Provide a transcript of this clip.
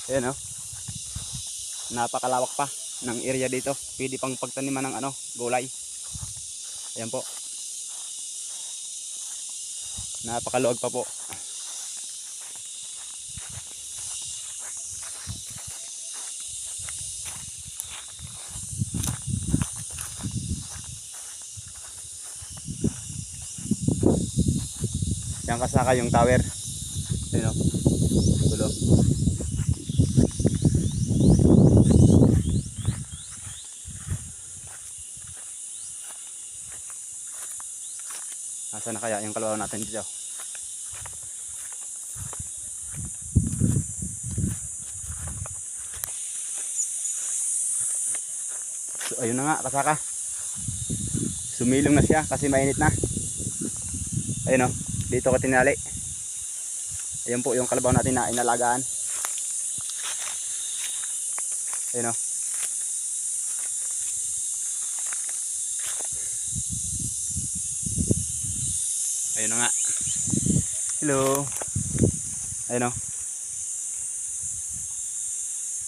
Ayan o. Napakalawak pa ng area dito. Pwede pang pagtaniman ng gulay. Ayan po. Napakaluwag pa po. Yan kasaka yung tower. Ayan o. Dulo. Nasaan na kaya yung kalabaw natin dito? So ayun na nga kasaka. Sumilong na siya kasi mainit na. Ayun o. Dito ko tinali. Ayun po yung kalabaw natin na inalagaan. Ayun o. Ayun na nga. Hello. Ayun o.